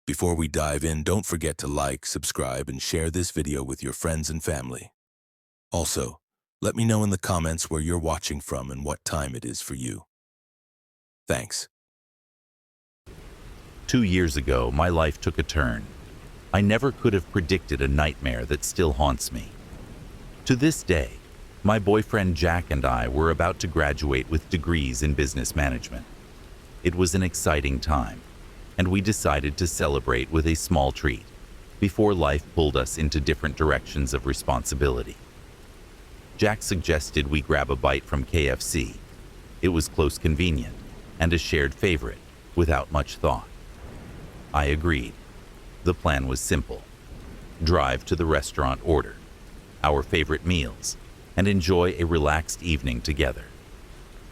Before we dive in, don't forget to like, subscribe, and share this video with your friends and family. Also, let me know in the comments where you're watching from and what time it is for you. Thanks. 2 years ago, my life took a turn. I never could have predicted a nightmare that still haunts me. To this day, my boyfriend Jack and I were about to graduate with degrees in business management. It was an exciting time, and we decided to celebrate with a small treat before life pulled us into different directions of responsibility. Jack suggested we grab a bite from KFC. It was close, convenient, and a shared favorite without much thought. I agreed. The plan was simple: drive to the restaurant, order our favorite meals, and enjoy a relaxed evening together.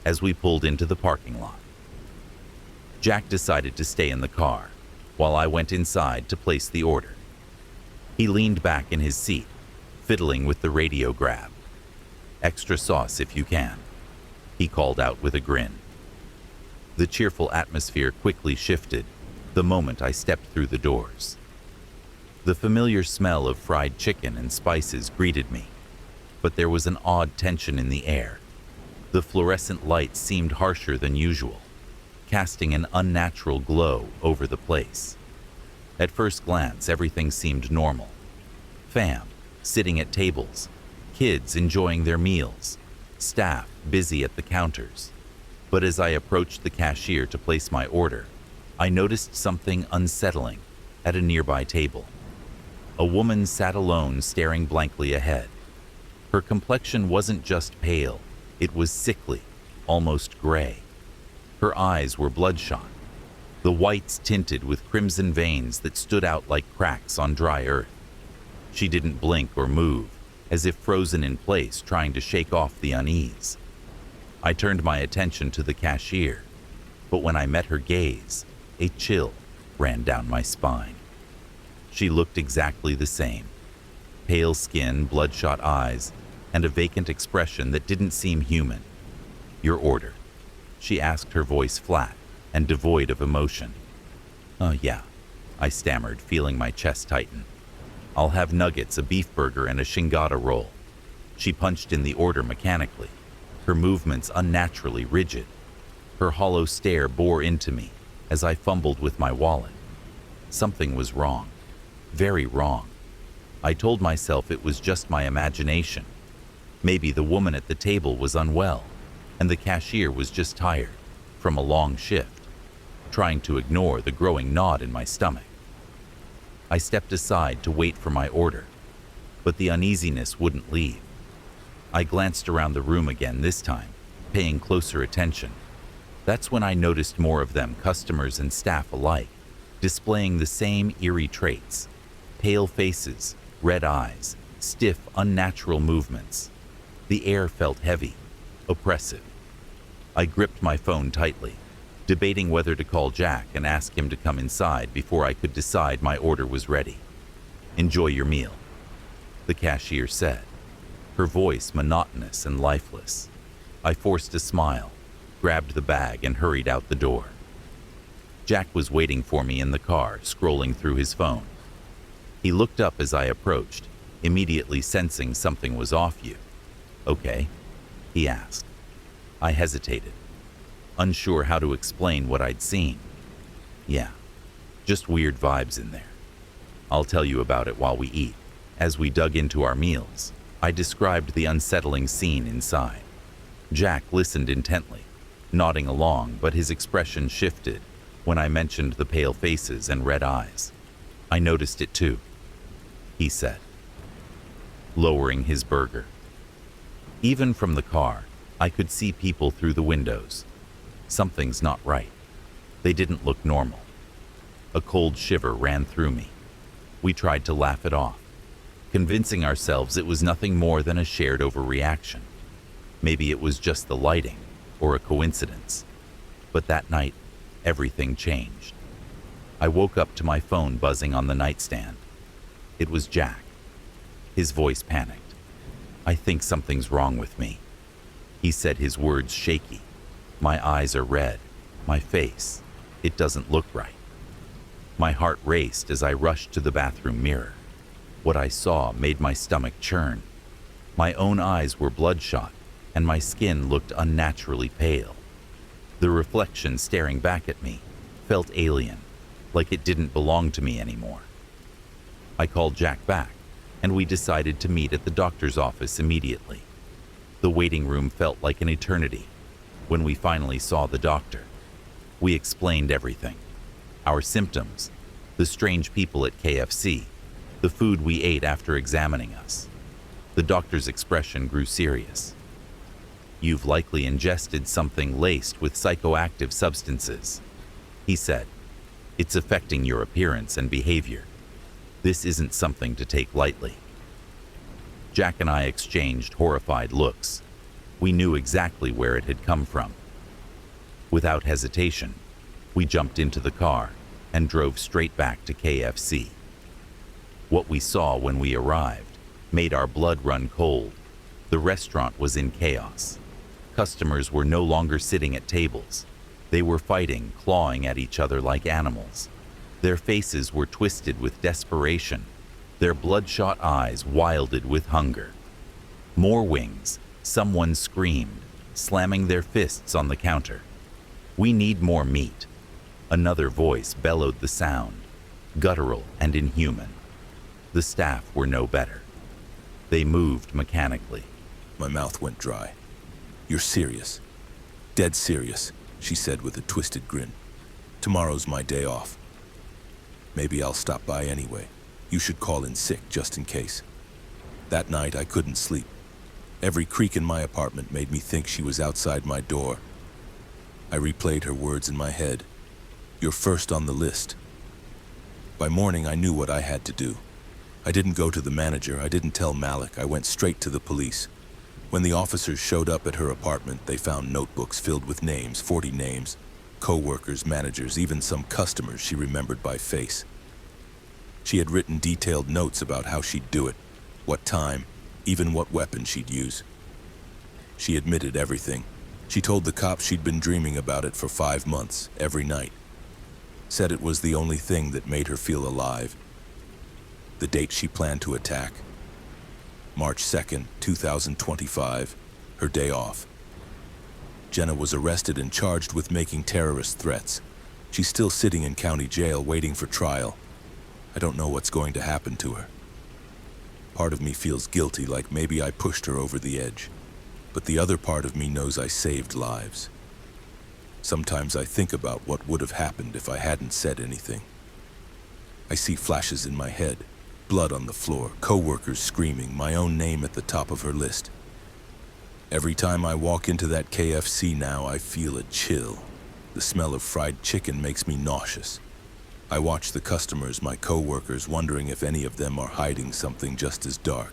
As we pulled into the parking lot, Jack decided to stay in the car while I went inside to place the order. He leaned back in his seat, fiddling with the radio grab. "Extra sauce if you can," he called out with a grin. The cheerful atmosphere quickly shifted the moment I stepped through the doors. The familiar smell of fried chicken and spices greeted me, but there was an odd tension in the air. The fluorescent lights seemed harsher than usual, casting an unnatural glow over the place. At first glance, everything seemed normal. Fam sitting at tables, kids enjoying their meals, staff busy at the counters. But as I approached the cashier to place my order, I noticed something unsettling at a nearby table. A woman sat alone, staring blankly ahead. Her complexion wasn't just pale, it was sickly, almost gray. Her eyes were bloodshot, the whites tinted with crimson veins that stood out like cracks on dry earth. She didn't blink or move, as if frozen in place, trying to shake off the unease. I turned my attention to the cashier, but when I met her gaze, a chill ran down my spine. She looked exactly the same: pale skin, bloodshot eyes, and a vacant expression that didn't seem human. "Your order?" she asked, her voice flat and devoid of emotion. Yeah," I stammered, feeling my chest tighten. "I'll have nuggets, a beef burger, and a shingada roll." She punched in the order mechanically, her movements unnaturally rigid. Her hollow stare bore into me as I fumbled with my wallet. Something was wrong. Very wrong. I told myself it was just my imagination. Maybe the woman at the table was unwell, and the cashier was just tired from a long shift, trying to ignore the growing knot in my stomach. I stepped aside to wait for my order, but the uneasiness wouldn't leave. I glanced around the room again, this time paying closer attention. That's when I noticed more of them, customers and staff alike, displaying the same eerie traits: pale faces, red eyes, stiff, unnatural movements. The air felt heavy, oppressive. I gripped my phone tightly, debating whether to call Jack and ask him to come inside before I could decide my order was ready. "Enjoy your meal," the cashier said, her voice monotonous and lifeless. I forced a smile, grabbed the bag, and hurried out the door. Jack was waiting for me in the car, scrolling through his phone. He looked up as I approached, immediately sensing something was off. "You okay?" he asked. I hesitated, unsure how to explain what I'd seen. "Yeah, just weird vibes in there. I'll tell you about it while we eat." As we dug into our meals, I described the unsettling scene inside. Jack listened intently, nodding along, but his expression shifted when I mentioned the pale faces and red eyes. "I noticed it too," he said, lowering his burger. Even from the car, I could see people through the windows. Something's not right. They didn't look normal. A cold shiver ran through me. We tried to laugh it off, convincing ourselves it was nothing more than a shared overreaction. Maybe it was just the lighting or a coincidence. But that night, everything changed. I woke up to my phone buzzing on the nightstand. It was Jack. His voice panicked. "I think something's wrong with me," he said, his words shaky. "My eyes are red. My face, it doesn't look right." My heart raced as I rushed to the bathroom mirror. What I saw made my stomach churn. My own eyes were bloodshot, and my skin looked unnaturally pale. The reflection staring back at me felt alien, like it didn't belong to me anymore. I called Jack back, and we decided to meet at the doctor's office immediately. The waiting room felt like an eternity. When we finally saw the doctor, we explained everything. Our symptoms, the strange people at KFC, the food we ate after examining us. The doctor's expression grew serious. "You've likely ingested something laced with psychoactive substances," he said. "It's affecting your appearance and behavior. This isn't something to take lightly." Jack and I exchanged horrified looks. We knew exactly where it had come from. Without hesitation, we jumped into the car and drove straight back to KFC. What we saw when we arrived made our blood run cold. The restaurant was in chaos. Customers were no longer sitting at tables. They were fighting, clawing at each other like animals. Their faces were twisted with desperation. Their bloodshot eyes wilded with hunger. More wings. Someone screamed, slamming their fists on the counter. "We need more meat." Another voice bellowed the sound, guttural and inhuman. The staff were no better. They moved mechanically. My mouth went dry. "You're serious. Dead serious," she said with a twisted grin. "Tomorrow's my day off. Maybe I'll stop by anyway. You should call in sick just in case." That night I couldn't sleep. Every creak in my apartment made me think she was outside my door. I replayed her words in my head. "You're first on the list." By morning I knew what I had to do. I didn't go to the manager, I didn't tell Malik, I went straight to the police. When the officers showed up at her apartment, they found notebooks filled with names, 40 names, co-workers, managers, even some customers she remembered by face. She had written detailed notes about how she'd do it, what time, even what weapon she'd use. She admitted everything. She told the cops she'd been dreaming about it for 5 months, every night. Said it was the only thing that made her feel alive. The date she planned to attack: March 2nd, 2025, her day off. Jenna was arrested and charged with making terrorist threats. She's still sitting in county jail waiting for trial. I don't know what's going to happen to her. Part of me feels guilty, like maybe I pushed her over the edge. But the other part of me knows I saved lives. Sometimes I think about what would have happened if I hadn't said anything. I see flashes in my head, blood on the floor, co-workers screaming, my own name at the top of her list. Every time I walk into that KFC now, I feel a chill. The smell of fried chicken makes me nauseous. I watch the customers, my co-workers, wondering if any of them are hiding something just as dark.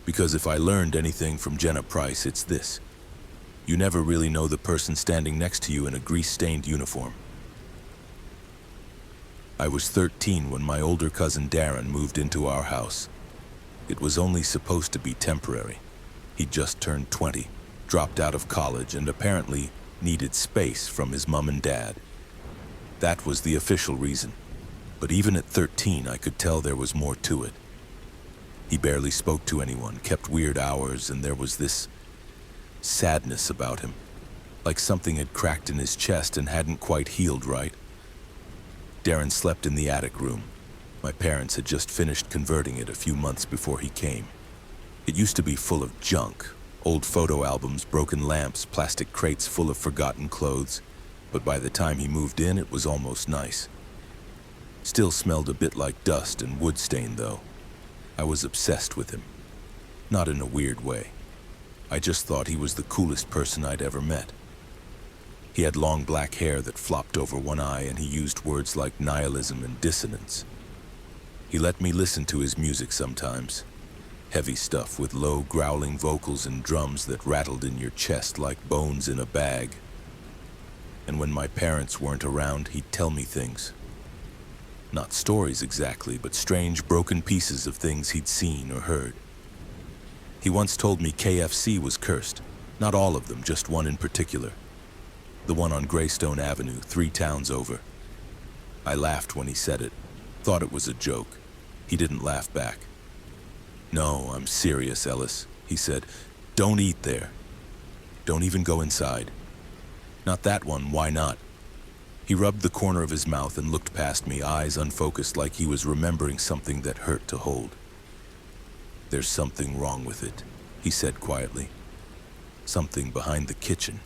Because if I learned anything from Jenna Price, it's this: you never really know the person standing next to you in a grease-stained uniform. I was 13 when my older cousin Darren moved into our house. It was only supposed to be temporary. He'd just turned 20, dropped out of college, and apparently needed space from his mom and dad. That was the official reason. But even at 13, I could tell there was more to it. He barely spoke to anyone, kept weird hours, and there was this sadness about him, like something had cracked in his chest and hadn't quite healed right. Darren slept in the attic room. My parents had just finished converting it a few months before he came. It used to be full of junk, old photo albums, broken lamps, plastic crates full of forgotten clothes. But by the time he moved in, it was almost nice. Still smelled a bit like dust and wood stain, though. I was obsessed with him. Not in a weird way. I just thought he was the coolest person I'd ever met. He had long black hair that flopped over one eye, and he used words like nihilism and dissonance. He let me listen to his music sometimes. Heavy stuff with low, growling vocals and drums that rattled in your chest like bones in a bag. And when my parents weren't around, he'd tell me things. Not stories exactly, but strange, broken pieces of things he'd seen or heard. He once told me KFC was cursed. Not all of them, just one in particular. The one on Greystone Avenue, 3 towns over. I laughed when he said it. Thought it was a joke. He didn't laugh back. "No, I'm serious, Ellis," he said. "Don't eat there. Don't even go inside." "Not that one, why not?" He rubbed the corner of his mouth and looked past me, eyes unfocused, like he was remembering something that hurt to hold. "There's something wrong with it," he said quietly. "Something behind the kitchen.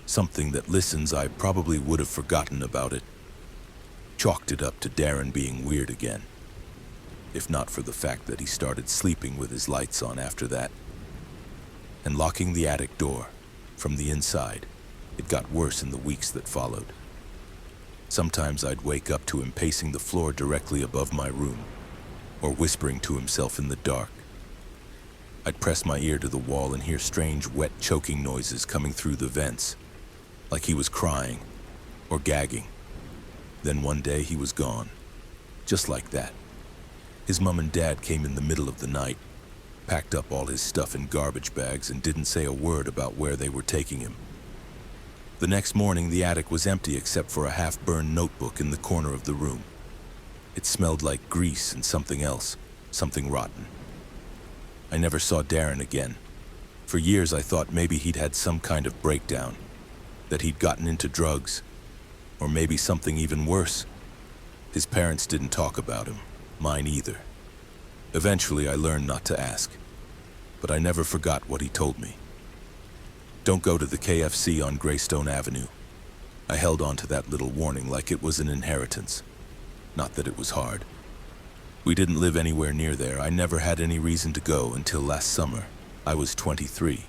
Something that listens. I probably would have forgotten about it. Chalked it up to Darren being weird again. If not for the fact that he started sleeping with his lights on after that. And locking the attic door from the inside. It got worse in the weeks that followed. Sometimes I'd wake up to him pacing the floor directly above my room, or whispering to himself in the dark. I'd press my ear to the wall and hear strange, wet, choking noises coming through the vents, like he was crying or gagging. Then one day he was gone, just like that. His mom and dad came in the middle of the night, packed up all his stuff in garbage bags, and didn't say a word about where they were taking him. The next morning, the attic was empty except for a half-burned notebook in the corner of the room. It smelled like grease and something else, something rotten. I never saw Darren again. For years I thought maybe he'd had some kind of breakdown, that he'd gotten into drugs, or maybe something even worse. His parents didn't talk about him, mine either. Eventually I learned not to ask, but I never forgot what he told me. "Don't go to the KFC on Greystone Avenue." I held on to that little warning like it was an inheritance. Not that it was hard. We didn't live anywhere near there. I never had any reason to go until last summer. I was 23,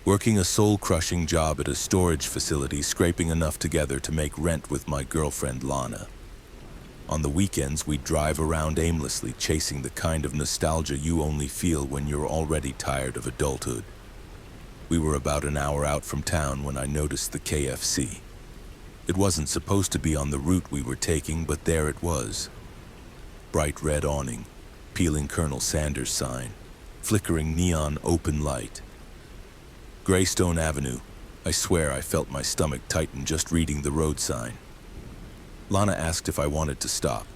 working a soul-crushing job at a storage facility, scraping enough together to make rent with my girlfriend Lana. On the weekends, we'd drive around aimlessly, chasing the kind of nostalgia you only feel when you're already tired of adulthood. We were about an hour out from town when I noticed the KFC. It wasn't supposed to be on the route we were taking, but there it was. Bright red awning, peeling Colonel Sanders sign, flickering neon open light. Greystone Avenue. I swear I felt my stomach tighten just reading the road sign. Lana asked if I wanted to stop.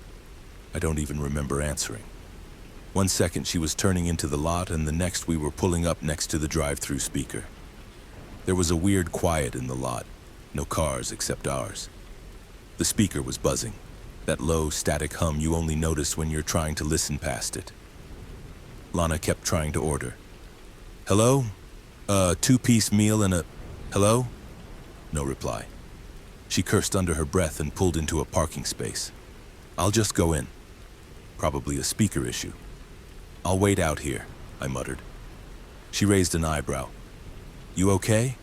I don't even remember answering. One second she was turning into the lot, and the next we were pulling up next to the drive-through speaker. There was a weird quiet in the lot, no cars except ours. The speaker was buzzing, that low, static hum you only notice when you're trying to listen past it. Lana kept trying to order. "Hello? Two-piece meal and a... Hello?" No reply. She cursed under her breath and pulled into a parking space. "I'll just go in. Probably a speaker issue. I'll wait out here," I muttered. She raised an eyebrow. "You okay?"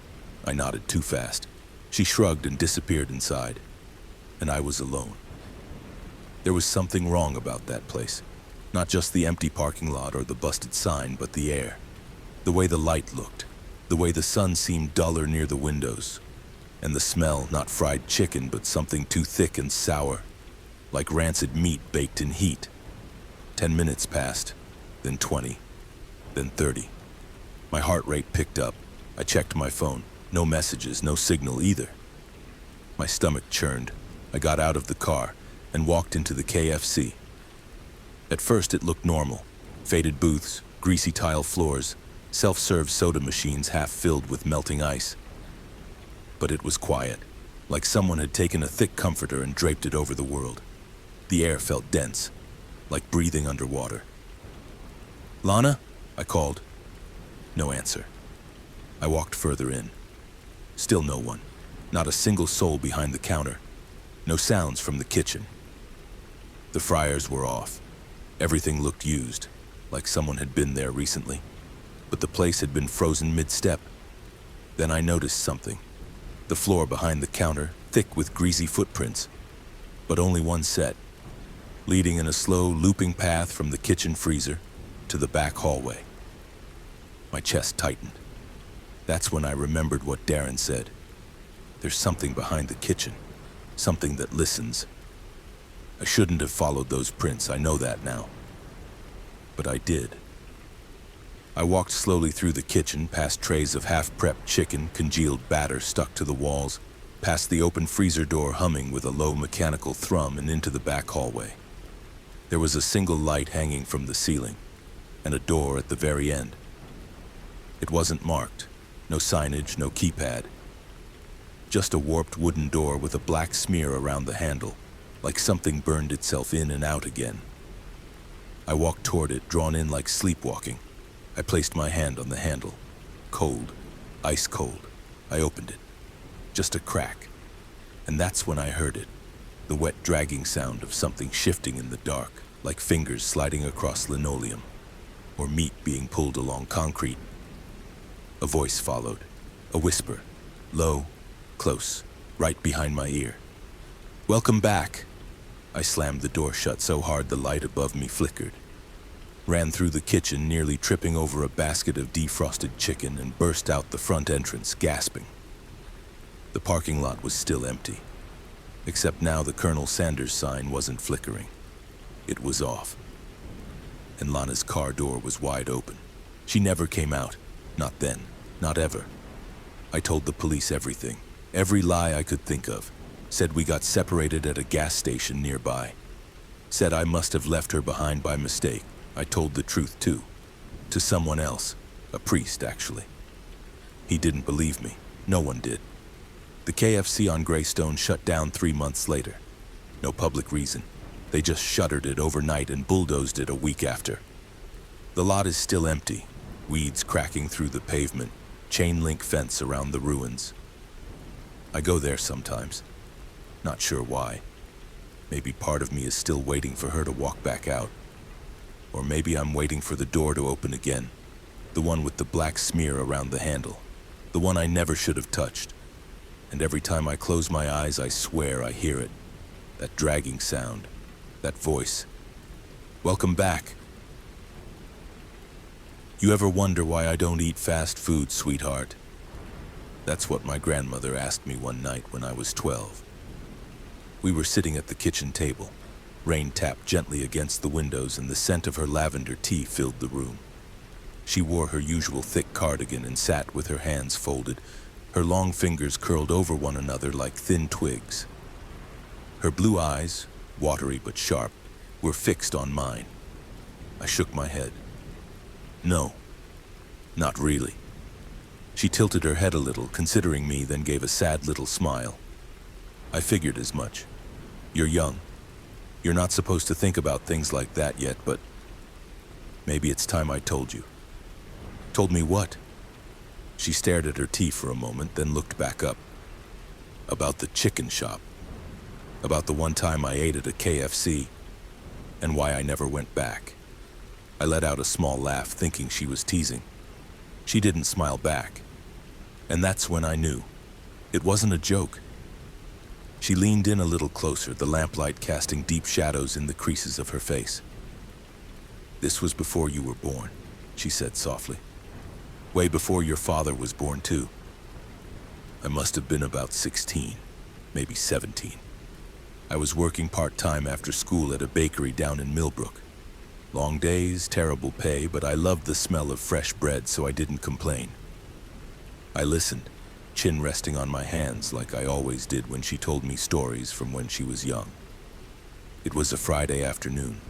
I nodded too fast. She shrugged and disappeared inside, and I was alone. There was something wrong about that place. Not just the empty parking lot or the busted sign, but the air. The way the light looked. The way the sun seemed duller near the windows. And the smell, not fried chicken, but something too thick and sour, like rancid meat baked in heat. 10 minutes passed, then 20, then 30. My heart rate picked up. I checked my phone. No messages, no signal either. My stomach churned. I got out of the car and walked into the KFC. At first it looked normal. Faded booths, greasy tile floors, self-serve soda machines half filled with melting ice. But it was quiet, like someone had taken a thick comforter and draped it over the world. The air felt dense, like breathing underwater. "Lana?" I called. No answer. I walked further in. Still no one. Not a single soul behind the counter. No sounds from the kitchen. The fryers were off. Everything looked used, like someone had been there recently. But the place had been frozen mid-step. Then I noticed something. The floor behind the counter, thick with greasy footprints, but only one set, leading in a slow, looping path from the kitchen freezer to the back hallway. My chest tightened. That's when I remembered what Darren said. There's something behind the kitchen, something that listens. I shouldn't have followed those prints, I know that now. But I did. I walked slowly through the kitchen, past trays of half-prepped chicken, congealed batter stuck to the walls, past the open freezer door humming with a low mechanical thrum, and into the back hallway. There was a single light hanging from the ceiling, and a door at the very end. It wasn't marked, no signage, no keypad. Just a warped wooden door with a black smear around the handle, like something burned itself in and out again. I walked toward it, drawn in like sleepwalking. I placed my hand on the handle. Cold, ice cold. I opened it. Just a crack. And that's when I heard it. The wet dragging sound of something shifting in the dark, like fingers sliding across linoleum, or meat being pulled along concrete. A voice followed, a whisper, low, close, right behind my ear. "Welcome back." I slammed the door shut so hard the light above me flickered. Ran through the kitchen, nearly tripping over a basket of defrosted chicken, and burst out the front entrance, gasping. The parking lot was still empty, except now the Colonel Sanders sign wasn't flickering. It was off. And Lana's car door was wide open. She never came out. Not then. Not ever. I told the police everything. Every lie I could think of. Said we got separated at a gas station nearby. Said I must have left her behind by mistake. I told the truth too. To someone else. A priest, actually. He didn't believe me. No one did. The KFC on Greystone shut down 3 months later. No public reason. They just shuttered it overnight and bulldozed it a week after. The lot is still empty. Weeds cracking through the pavement. Chain link fence around the ruins. I go there sometimes. Not sure why. Maybe part of me is still waiting for her to walk back out. Or maybe I'm waiting for the door to open again. The one with the black smear around the handle. The one I never should have touched. And every time I close my eyes, I swear I hear it. That dragging sound. That voice. "Welcome back." You ever wonder why I don't eat fast food, sweetheart? That's what my grandmother asked me one night when I was 12. We were sitting at the kitchen table. Rain tapped gently against the windows, and the scent of her lavender tea filled the room. She wore her usual thick cardigan and sat with her hands folded, her long fingers curled over one another like thin twigs. Her blue eyes, watery but sharp, were fixed on mine. I shook my head. No, not really. She tilted her head a little, considering me, then gave a sad little smile. I figured as much. You're young. You're not supposed to think about things like that yet, but maybe it's time I told you. Told me what? She stared at her tea for a moment, then looked back up. About the chicken shop. About the one time I ate at a KFC, and why I never went back. I let out a small laugh, thinking she was teasing. She didn't smile back, and that's when I knew. It wasn't a joke. She leaned in a little closer, the lamplight casting deep shadows in the creases of her face. "This was before you were born," she said softly. "Way before your father was born, too. I must have been about 16, maybe 17. I was working part-time after school at a bakery down in Millbrook. Long days, terrible pay, but I loved the smell of fresh bread, so I didn't complain. I listened, chin resting on my hands like I always did when she told me stories from when she was young. It was a Friday afternoon,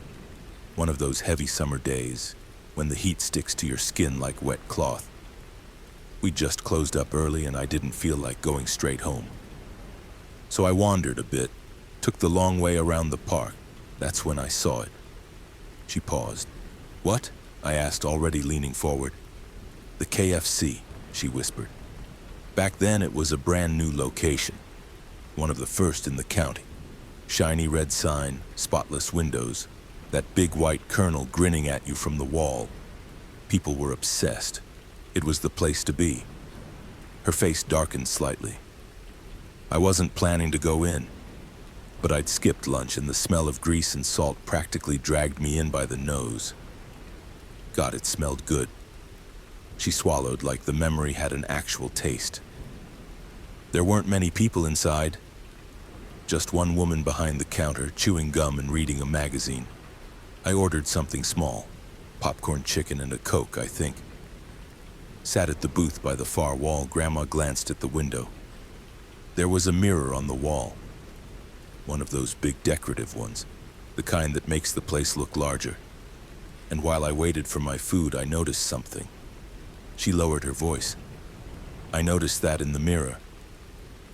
one of those heavy summer days when the heat sticks to your skin like wet cloth. We'd just closed up early and I didn't feel like going straight home. So I wandered a bit, took the long way around the park. That's when I saw it. She paused. "What?" I asked, already leaning forward. "The KFC," she whispered. Back then it was a brand new location, one of the first in the county. Shiny red sign, spotless windows, that big white colonel grinning at you from the wall. People were obsessed. It was the place to be. Her face darkened slightly. I wasn't planning to go in, but I'd skipped lunch and the smell of grease and salt practically dragged me in by the nose. God, it smelled good. She swallowed like the memory had an actual taste. There weren't many people inside. Just one woman behind the counter, chewing gum and reading a magazine. I ordered something small, popcorn chicken and a Coke, I think. Sat at the booth by the far wall. Grandma glanced at the window. There was a mirror on the wall. One of those big decorative ones, the kind that makes the place look larger. And while I waited for my food, I noticed something. She lowered her voice. I noticed that in the mirror.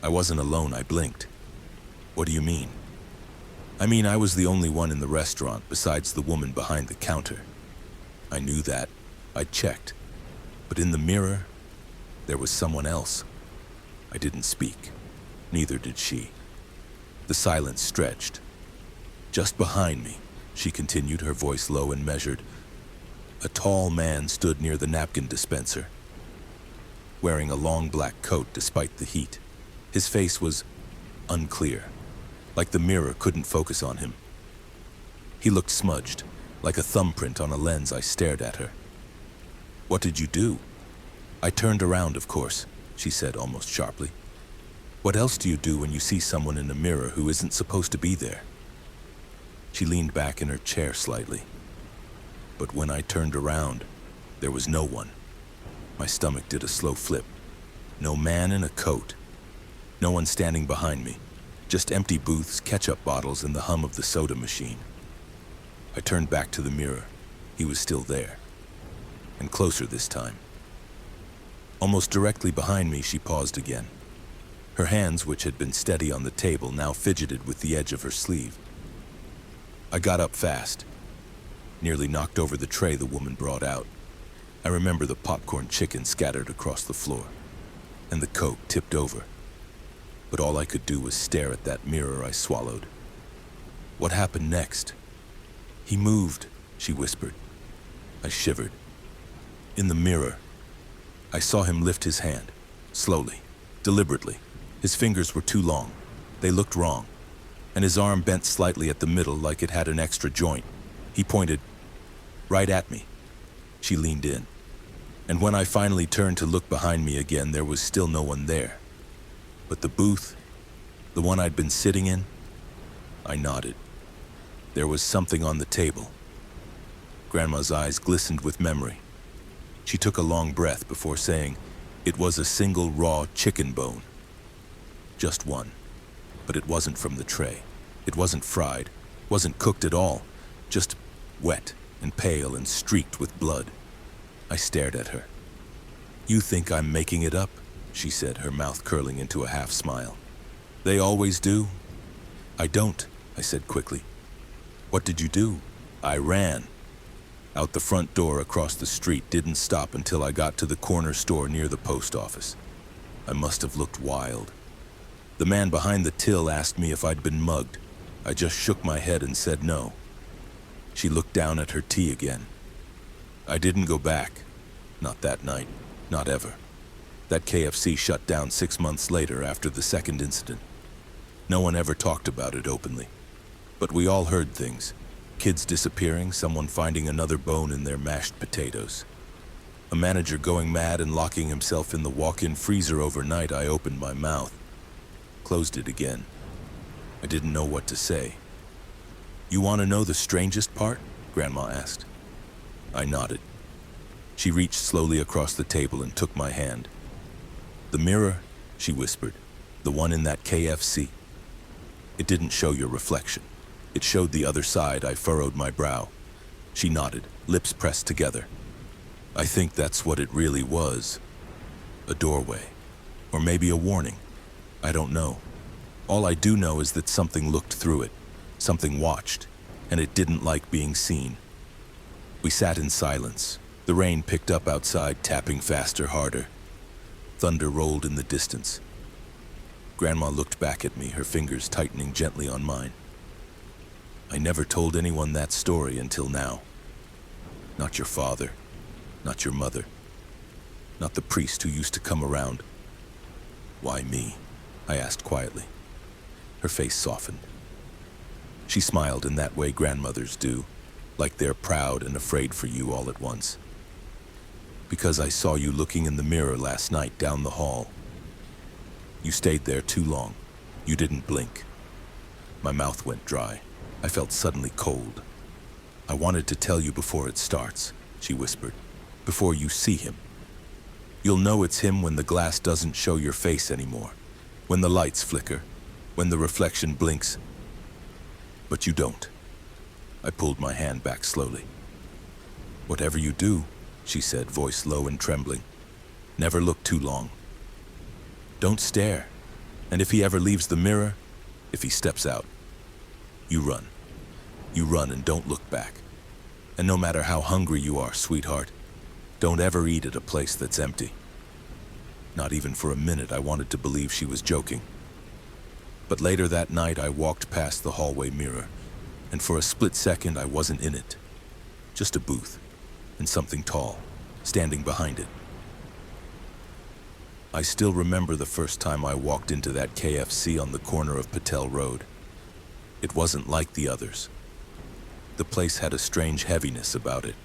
I wasn't alone, I blinked. What do you mean? I mean, I was the only one in the restaurant besides the woman behind the counter. I knew that. I checked. But in the mirror, there was someone else. I didn't speak. Neither did she. The silence stretched. Just behind me, she continued, her voice low and measured, a tall man stood near the napkin dispenser, wearing a long black coat despite the heat. His face was unclear, like the mirror couldn't focus on him. He looked smudged, like a thumbprint on a lens. I stared at her. What did you do? I turned around, of course, she said almost sharply. What else do you do when you see someone in a mirror who isn't supposed to be there? She leaned back in her chair slightly. But when I turned around, there was no one. My stomach did a slow flip. No man in a coat. No one standing behind me. Just empty booths, ketchup bottles, and the hum of the soda machine. I turned back to the mirror. He was still there. And closer this time. Almost directly behind me, she paused again. Her hands, which had been steady on the table, now fidgeted with the edge of her sleeve. I got up fast, nearly knocked over the tray the woman brought out. I remember the popcorn chicken scattered across the floor, and the Coke tipped over. But all I could do was stare at that mirror I swallowed. What happened next? He moved, she whispered. I shivered. In the mirror, I saw him lift his hand, slowly, deliberately. His fingers were too long. They looked wrong. And his arm bent slightly at the middle like it had an extra joint. He pointed right at me. She leaned in. And when I finally turned to look behind me again, there was still no one there. But the booth, the one I'd been sitting in, I nodded. There was something on the table. Grandma's eyes glistened with memory. She took a long breath before saying, it was a single raw chicken bone. Just one. But it wasn't from the tray. It wasn't fried, wasn't cooked at all, just wet and pale and streaked with blood. I stared at her. You think I'm making it up? She said, her mouth curling into a half smile. They always do. I don't, I said quickly. What did you do? I ran. Out the front door across the street, didn't stop until I got to the corner store near the post office. I must have looked wild. The man behind the till asked me if I'd been mugged. I just shook my head and said no. She looked down at her tea again. I didn't go back. Not that night. Not ever. That KFC shut down 6 months later after the second incident. No one ever talked about it openly. But we all heard things. Kids disappearing, someone finding another bone in their mashed potatoes. A manager going mad and locking himself in the walk-in freezer overnight. I opened my mouth. Closed it again. I didn't know what to say. You want to know the strangest part? Grandma asked. I nodded. She reached slowly across the table and took my hand. The mirror, she whispered, the one in that KFC. It didn't show your reflection. It showed the other side. I furrowed my brow. She nodded, lips pressed together. I think that's what it really was. A doorway. Or maybe a warning. I don't know. All I do know is that something looked through it. Something watched. And it didn't like being seen. We sat in silence. The rain picked up outside, tapping faster, harder. Thunder rolled in the distance. Grandma looked back at me, her fingers tightening gently on mine. I never told anyone that story until now. Not your father. Not your mother. Not the priest who used to come around. Why me? I asked quietly. Her face softened. She smiled in that way grandmothers do, like they're proud and afraid for you all at once. Because I saw you looking in the mirror last night down the hall. You stayed there too long. You didn't blink. My mouth went dry. I felt suddenly cold. I wanted to tell you before it starts, she whispered. Before you see him. You'll know it's him when the glass doesn't show your face anymore. When the lights flicker, when the reflection blinks. But you don't. I pulled my hand back slowly. Whatever you do, she said, voice low and trembling, never look too long. Don't stare. And if he ever leaves the mirror, if he steps out, you run. You run and don't look back. And no matter how hungry you are, sweetheart, don't ever eat at a place that's empty. Not even for a minute I wanted to believe she was joking. But later that night I walked past the hallway mirror, and for a split second I wasn't in it. Just a booth, and something tall, standing behind it. I still remember the first time I walked into that KFC on the corner of Patel Road. It wasn't like the others. The place had a strange heaviness about it.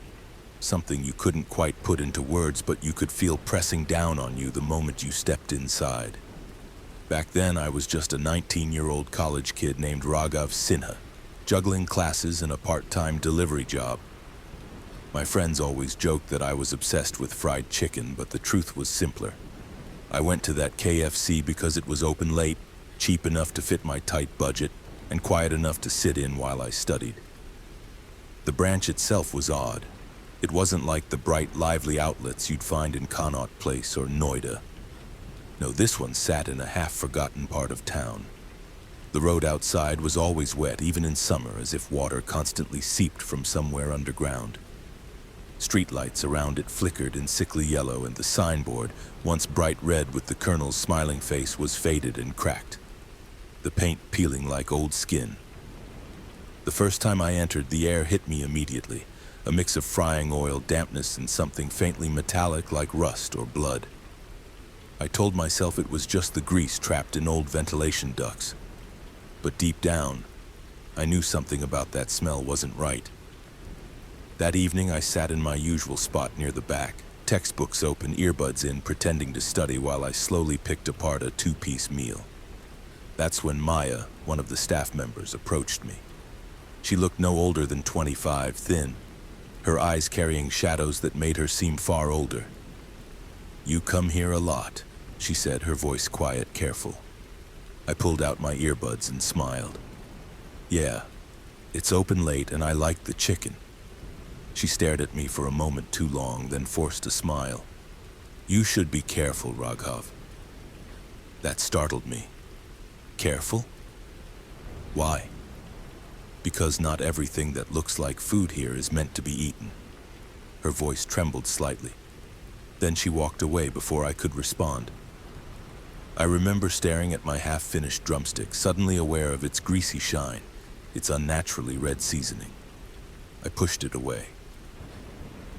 Something you couldn't quite put into words, but you could feel pressing down on you the moment you stepped inside. Back then, I was just a 19-year-old college kid named Raghav Sinha, juggling classes and a part-time delivery job. My friends always joked that I was obsessed with fried chicken, but the truth was simpler. I went to that KFC because it was open late, cheap enough to fit my tight budget, and quiet enough to sit in while I studied. The branch itself was odd. It wasn't like the bright, lively outlets you'd find in Connaught Place or Noida. No, this one sat in a half-forgotten part of town. The road outside was always wet, even in summer, as if water constantly seeped from somewhere underground. Streetlights around it flickered in sickly yellow, and the signboard, once bright red with the colonel's smiling face, was faded and cracked, the paint peeling like old skin. The first time I entered, the air hit me immediately, a mix of frying oil, dampness, and something faintly metallic like rust or blood. I told myself it was just the grease trapped in old ventilation ducts. But deep down, I knew something about that smell wasn't right. That evening, I sat in my usual spot near the back, textbooks open, earbuds in, pretending to study while I slowly picked apart a two-piece meal. That's when Maya, one of the staff members, approached me. She looked no older than 25, thin, her eyes carrying shadows that made her seem far older. "You come here a lot," she said, her voice quiet, careful. I pulled out my earbuds and smiled. "Yeah, it's open late and I like the chicken." She stared at me for a moment too long, then forced a smile. "You should be careful, Raghav." That startled me. Careful? Why? Because not everything that looks like food here is meant to be eaten. Her voice trembled slightly. Then she walked away before I could respond. I remember staring at my half-finished drumstick, suddenly aware of its greasy shine, its unnaturally red seasoning. I pushed it away.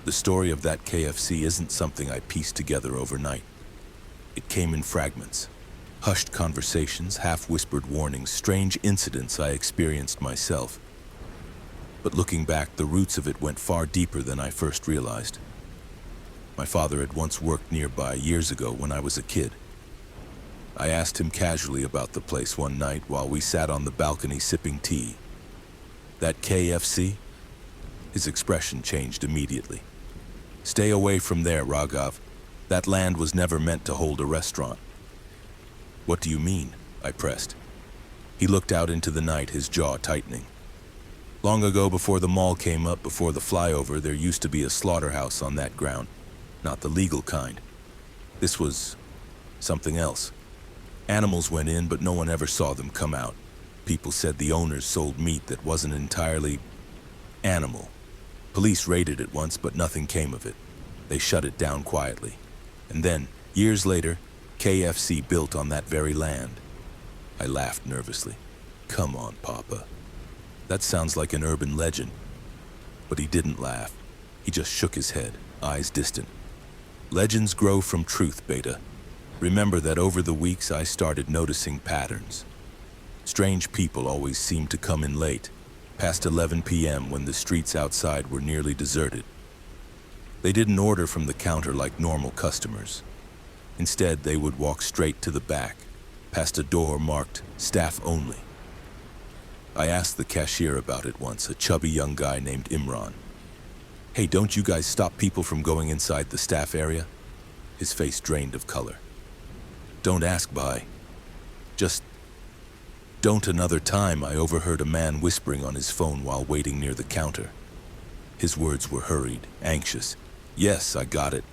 The story of that KFC isn't something I pieced together overnight. It came in fragments. Hushed conversations, half-whispered warnings, strange incidents I experienced myself. But looking back, the roots of it went far deeper than I first realized. My father had once worked nearby years ago when I was a kid. I asked him casually about the place one night while we sat on the balcony sipping tea. "That KFC?" His expression changed immediately. "Stay away from there, Raghav. That land was never meant to hold a restaurant." "What do you mean?" I pressed. He looked out into the night, his jaw tightening. "Long ago, before the mall came up, before the flyover, there used to be a slaughterhouse on that ground. Not the legal kind. This was something else. Animals went in, but no one ever saw them come out. People said the owners sold meat that wasn't entirely animal. Police raided it once, but nothing came of it. They shut it down quietly. And then, years later, KFC built on that very land." I laughed nervously. "Come on, Papa. That sounds like an urban legend." But he didn't laugh. He just shook his head, eyes distant. "Legends grow from truth, Beta. Remember that over the weeks I started noticing patterns. Strange people always seemed to come in late, past 11 p.m. when the streets outside were nearly deserted. They didn't order from the counter like normal customers. Instead, they would walk straight to the back, past a door marked staff only. I asked the cashier about it once, a chubby young guy named Imran. "Hey, don't you guys stop people from going inside the staff area?" His face drained of color. "Don't ask, Bhai. Just don't. Another time, I overheard a man whispering on his phone while waiting near the counter. His words were hurried, anxious. Yes, I got it.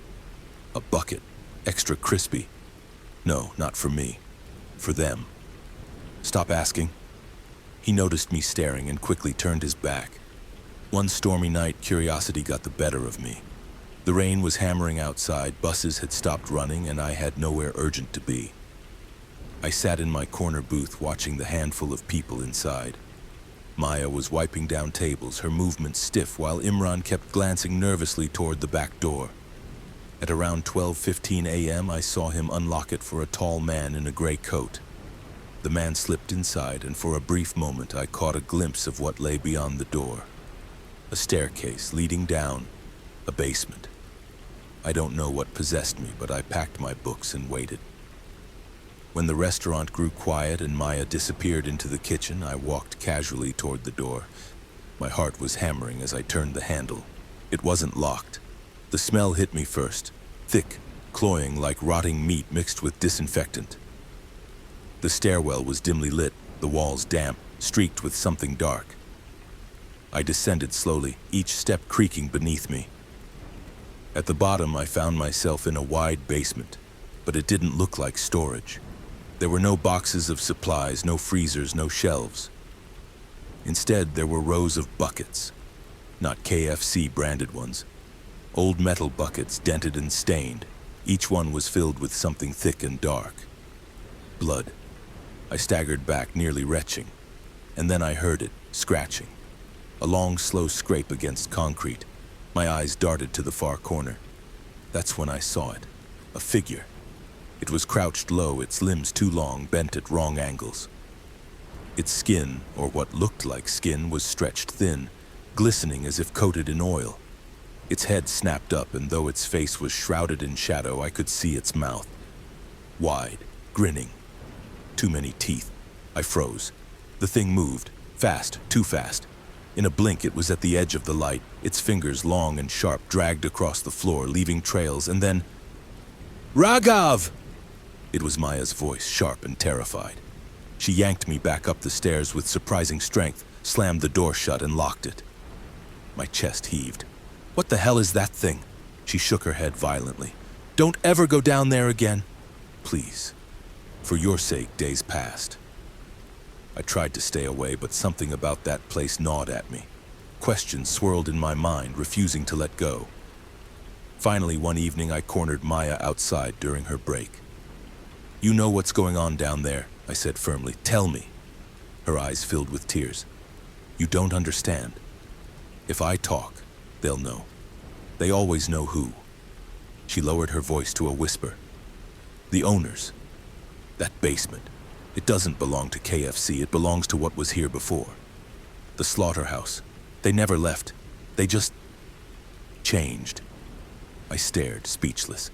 A bucket, extra crispy. No, not for me. For them. Stop asking. He noticed me staring and quickly turned his back. One stormy night, curiosity got the better of me. The rain was hammering outside, buses had stopped running, and I had nowhere urgent to be. I sat in my corner booth watching the handful of people inside. Maya was wiping down tables, her movements stiff, while Imran kept glancing nervously toward the back door. At around 12:15 a.m., I saw him unlock it for a tall man in a gray coat. The man slipped inside, and for a brief moment I caught a glimpse of what lay beyond the door. A staircase leading down, a basement. I don't know what possessed me, but I packed my books and waited. When the restaurant grew quiet and Maya disappeared into the kitchen, I walked casually toward the door. My heart was hammering as I turned the handle. It wasn't locked. The smell hit me first, thick, cloying like rotting meat mixed with disinfectant. The stairwell was dimly lit, the walls damp, streaked with something dark. I descended slowly, each step creaking beneath me. At the bottom, I found myself in a wide basement, but it didn't look like storage. There were no boxes of supplies, no freezers, no shelves. Instead, there were rows of buckets, not KFC branded ones. Old metal buckets, dented and stained. Each one was filled with something thick and dark. Blood. I staggered back, nearly retching, and then I heard it, scratching. A long, slow scrape against concrete. My eyes darted to the far corner. That's when I saw it. A figure. It was crouched low, its limbs too long, bent at wrong angles. Its skin, or what looked like skin, was stretched thin, glistening as if coated in oil. Its head snapped up, and though its face was shrouded in shadow, I could see its mouth. Wide, grinning. Too many teeth. I froze. The thing moved. Fast, too fast. In a blink, it was at the edge of the light, its fingers long and sharp dragged across the floor, leaving trails, and then... Raghav! It was Maya's voice, sharp and terrified. She yanked me back up the stairs with surprising strength, slammed the door shut and locked it. My chest heaved. What the hell is that thing? She shook her head violently. Don't ever go down there again. Please. For your sake, days passed. I tried to stay away, but something about that place gnawed at me. Questions swirled in my mind, refusing to let go. Finally, one evening, I cornered Maya outside during her break. You know what's going on down there, I said firmly. Tell me. Her eyes filled with tears. You don't understand. If I talk, they'll know. They always know who. She lowered her voice to a whisper. The owners. That basement. It doesn't belong to KFC, it belongs to what was here before. The slaughterhouse. They never left. They just... changed. I stared, speechless.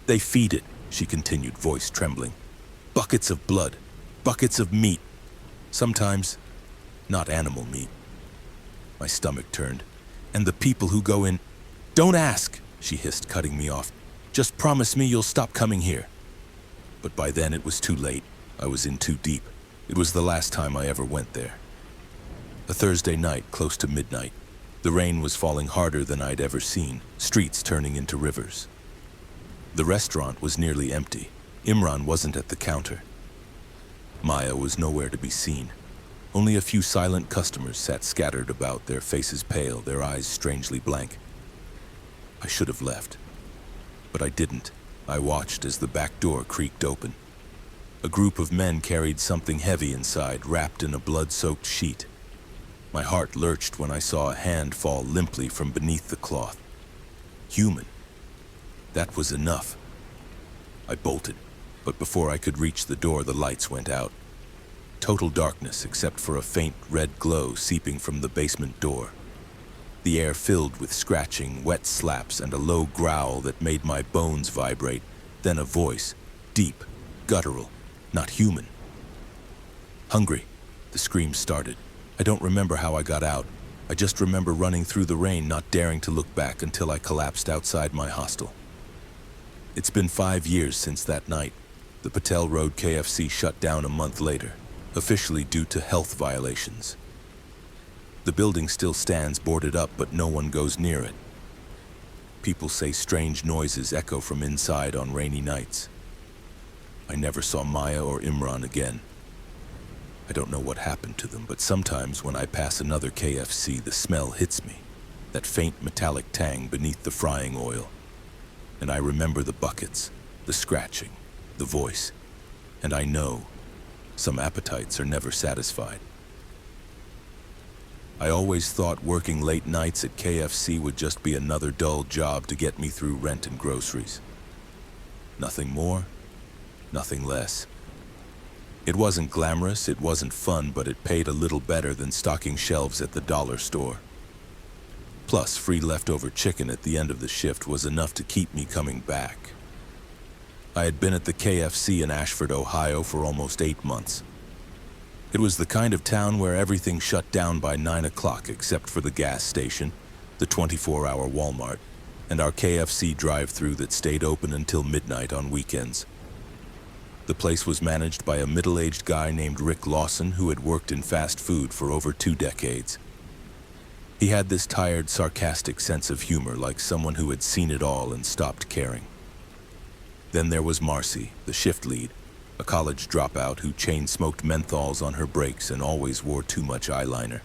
They feed it, she continued, voice trembling. Buckets of blood. Buckets of meat. Sometimes, not animal meat. My stomach turned. And the people who go in... Don't ask, she hissed, cutting me off. Just promise me you'll stop coming here. But by then it was too late. I was in too deep. It was the last time I ever went there. A Thursday night, close to midnight. The rain was falling harder than I'd ever seen, streets turning into rivers. The restaurant was nearly empty. Imran wasn't at the counter. Maya was nowhere to be seen. Only a few silent customers sat scattered about, their faces pale, their eyes strangely blank. I should have left. But I didn't. I watched as the back door creaked open. A group of men carried something heavy inside, wrapped in a blood-soaked sheet. My heart lurched when I saw a hand fall limply from beneath the cloth. Human. That was enough. I bolted, but before I could reach the door, the lights went out. Total darkness except for a faint red glow seeping from the basement door. The air filled with scratching, wet slaps, and a low growl that made my bones vibrate, then a voice, deep, guttural, not human. Hungry, the scream started. I don't remember how I got out. I just remember running through the rain, not daring to look back until I collapsed outside my hostel. It's been 5 years since that night. The Patel Road KFC shut down a month later, officially due to health violations. The building still stands boarded up, but no one goes near it. People say strange noises echo from inside on rainy nights. I never saw Maya or Imran again. I don't know what happened to them, but sometimes when I pass another KFC, the smell hits me, that faint metallic tang beneath the frying oil. And I remember the buckets, the scratching, the voice, and I know some appetites are never satisfied. I always thought working late nights at KFC would just be another dull job to get me through rent and groceries. Nothing more, nothing less. It wasn't glamorous, it wasn't fun, but it paid a little better than stocking shelves at the dollar store. Plus, free leftover chicken at the end of the shift was enough to keep me coming back. I had been at the KFC in Ashford, Ohio for almost 8 months. It was the kind of town where everything shut down by 9 o'clock except for the gas station, the 24-hour Walmart, and our KFC drive-thru that stayed open until midnight on weekends. The place was managed by a middle-aged guy named Rick Lawson who had worked in fast food for over 2 decades. He had this tired, sarcastic sense of humor, like someone who had seen it all and stopped caring. Then there was Marcy, the shift lead, a college dropout who chain-smoked menthols on her breaks and always wore too much eyeliner.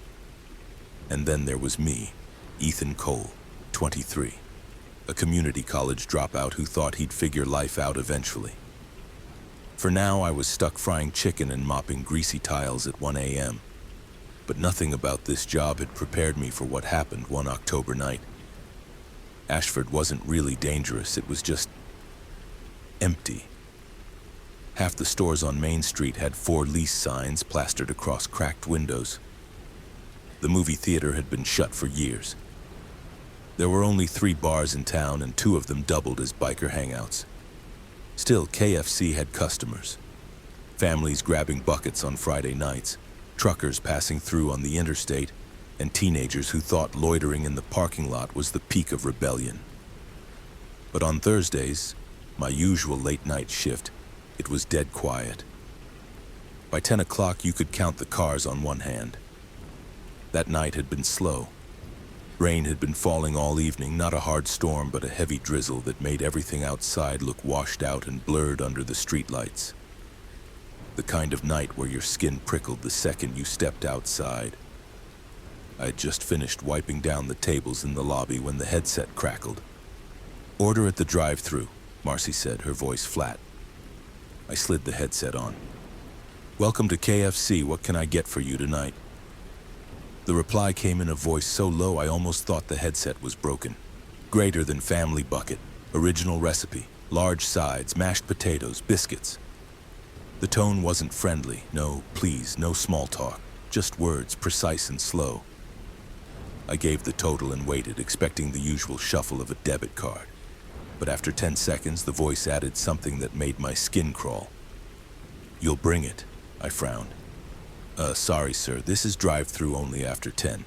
And then there was me, Ethan Cole, 23, a community college dropout who thought he'd figure life out eventually. For now, I was stuck frying chicken and mopping greasy tiles at 1 a.m., but nothing about this job had prepared me for what happened one October night. Ashford wasn't really dangerous, it was just empty. Half the stores on Main Street had for lease signs plastered across cracked windows. The movie theater had been shut for years. There were only 3 bars in town, and 2 of them doubled as biker hangouts. Still, KFC had customers. Families grabbing buckets on Friday nights, truckers passing through on the interstate, and teenagers who thought loitering in the parking lot was the peak of rebellion. But on Thursdays, my usual late-night shift, it was dead quiet. By 10 o'clock, you could count the cars on one hand. That night had been slow. Rain had been falling all evening, not a hard storm, but a heavy drizzle that made everything outside look washed out and blurred under the streetlights. The kind of night where your skin prickled the second you stepped outside. I had just finished wiping down the tables in the lobby when the headset crackled. "Order at the drive-thru," Marcy said, her voice flat. I slid the headset on. "Welcome to KFC, what can I get for you tonight?" The reply came in a voice so low I almost thought the headset was broken. Greater than family bucket, original recipe, large sides, mashed potatoes, biscuits. The tone wasn't friendly, no please, no small talk, just words, precise and slow. I gave the total and waited, expecting the usual shuffle of a debit card. But after 10 seconds, the voice added something that made my skin crawl. "You'll bring it," I frowned. Sorry, sir, this is drive-through only after 10.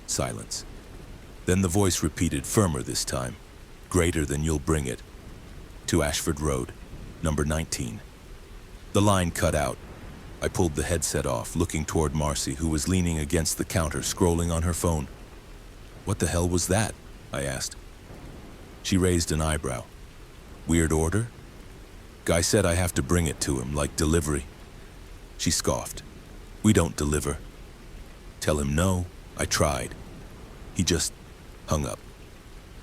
Silence. Then the voice repeated, firmer this time. "Greater than you'll bring it. To Ashford Road, number 19. The line cut out. I pulled the headset off, looking toward Marcy, who was leaning against the counter, scrolling on her phone. "What the hell was that?" I asked. She raised an eyebrow. "Weird order? Guy said I have to bring it to him, like delivery." She scoffed. "We don't deliver." "Tell him no." I tried. He just hung up.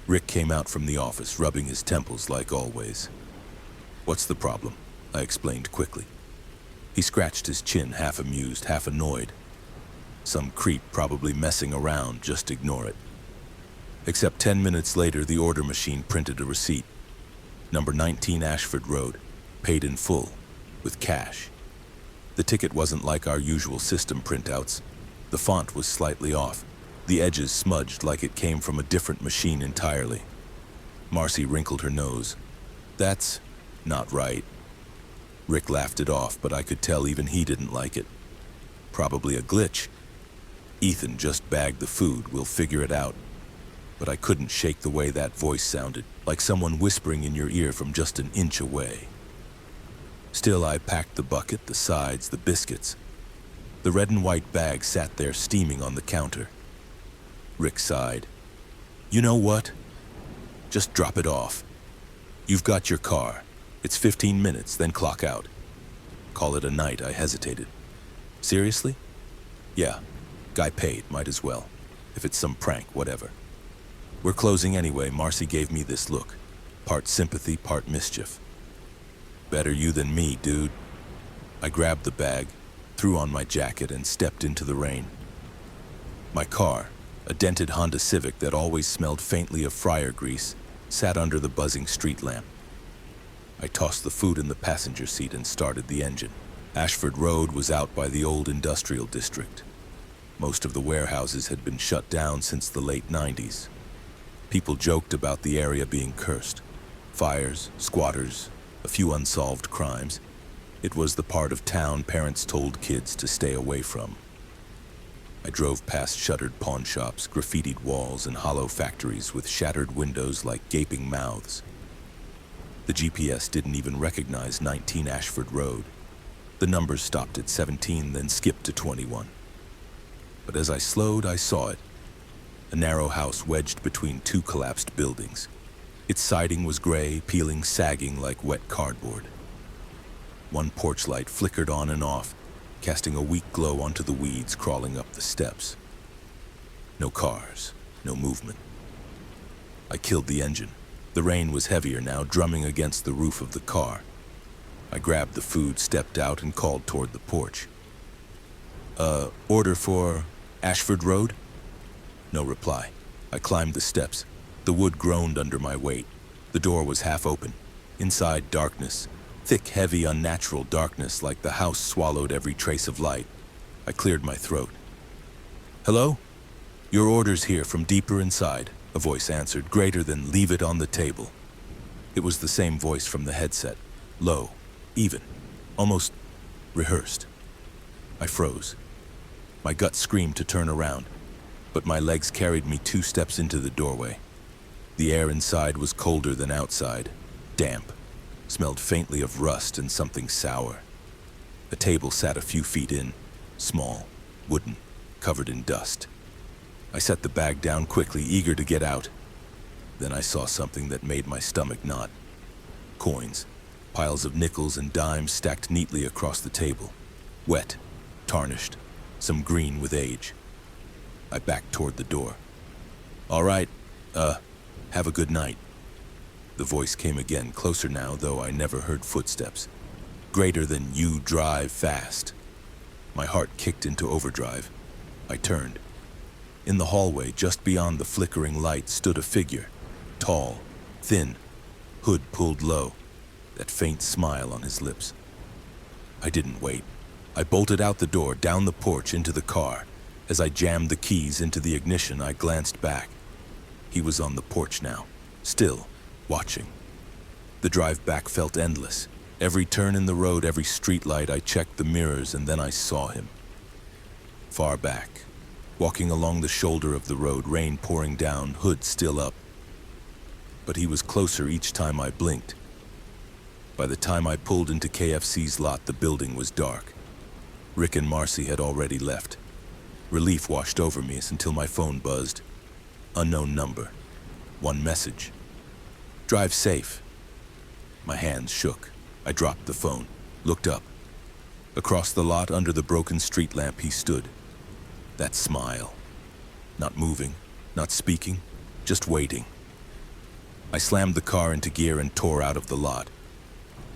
Rick came out from the office, rubbing his temples like always. "What's the problem?" I explained quickly. He scratched his chin, half amused, half annoyed. "Some creep probably messing around, just ignore it." Except 10 minutes later, the order machine printed a receipt. Number 19 Ashford Road, paid in full, with cash. The ticket wasn't like our usual system printouts. The font was slightly off, the edges smudged like it came from a different machine entirely. Marcy wrinkled her nose. "That's not right." Rick laughed it off, but I could tell even he didn't like it. "Probably a glitch. Ethan just bagged the food, we'll figure it out." But I couldn't shake the way that voice sounded, like someone whispering in your ear from just an inch away. Still, I packed the bucket, the sides, the biscuits. The red and white bag sat there steaming on the counter. Rick sighed. You know what? Just drop it off. You've got your car. It's 15 minutes, then clock out. Call it a night, I hesitated. Seriously? Yeah. Guy paid, might as well. If it's some prank, whatever. We're closing anyway. Marcy gave me this look. Part sympathy, part mischief. Better you than me, dude. I grabbed the bag, threw on my jacket, and stepped into the rain. My car, a dented Honda Civic that always smelled faintly of fryer grease, sat under the buzzing street lamp. I tossed the food in the passenger seat and started the engine. Ashford Road was out by the old industrial district. Most of the warehouses had been shut down since the late 90s. People joked about the area being cursed. Fires, squatters, a few unsolved crimes. It was the part of town parents told kids to stay away from. I drove past shuttered pawn shops, graffitied walls, and hollow factories with shattered windows like gaping mouths. The GPS didn't even recognize 19 Ashford Road. The numbers stopped at 17, then skipped to 21. But as I slowed, I saw it. A narrow house wedged between two collapsed buildings. Its siding was gray, peeling, sagging like wet cardboard. One porch light flickered on and off, casting a weak glow onto the weeds crawling up the steps. No cars, no movement. I killed the engine. The rain was heavier now, drumming against the roof of the car. I grabbed the food, stepped out, and called toward the porch. Order for Ashford Road? No reply. I climbed the steps. The wood groaned under my weight. The door was half open. Inside, darkness. Thick, heavy, unnatural darkness, like the house swallowed every trace of light. I cleared my throat. Hello? Your order's here from deeper inside, a voice answered, greater than leave it on the table. It was the same voice from the headset. Low, even, almost rehearsed. I froze. My gut screamed to turn around, but my legs carried me 2 steps into the doorway. The air inside was colder than outside, damp, smelled faintly of rust and something sour. A table sat a few feet in, small, wooden, covered in dust. I set the bag down quickly, eager to get out. Then I saw something that made my stomach knot. Coins, piles of nickels and dimes stacked neatly across the table. Wet, tarnished, some green with age. I backed toward the door. All right, have a good night. The voice came again, closer now, though I never heard footsteps. Greater than you drive fast. My heart kicked into overdrive. I turned. In the hallway, just beyond the flickering light, stood a figure. Tall, thin, hood pulled low, that faint smile on his lips. I didn't wait. I bolted out the door, down the porch, into the car. As I jammed the keys into the ignition, I glanced back. He was on the porch now, still, watching. The drive back felt endless. Every turn in the road, every streetlight, I checked the mirrors, and then I saw him. Far back, walking along the shoulder of the road, rain pouring down, hood still up. But he was closer each time I blinked. By the time I pulled into KFC's lot, the building was dark. Rick and Marcy had already left. Relief washed over me until my phone buzzed. Unknown number. One message. Drive safe. My hands shook. I dropped the phone, looked up. Across the lot, under the broken street lamp, he stood. That smile. Not moving, not speaking, just waiting. I slammed the car into gear and tore out of the lot.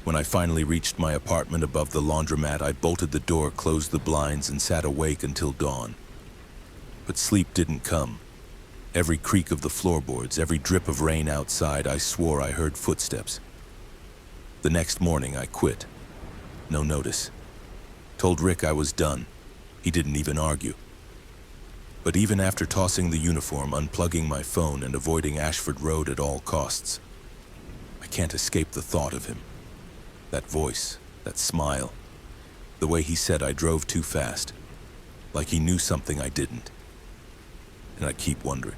When I finally reached my apartment above the laundromat, I bolted the door, closed the blinds, and sat awake until dawn. But sleep didn't come. Every creak of the floorboards, every drip of rain outside, I swore I heard footsteps. The next morning, I quit. No notice. Told Rick I was done. He didn't even argue. But even after tossing the uniform, unplugging my phone, and avoiding Ashford Road at all costs, I can't escape the thought of him. That voice, that smile, the way he said I drove too fast, like he knew something I didn't. And I keep wondering,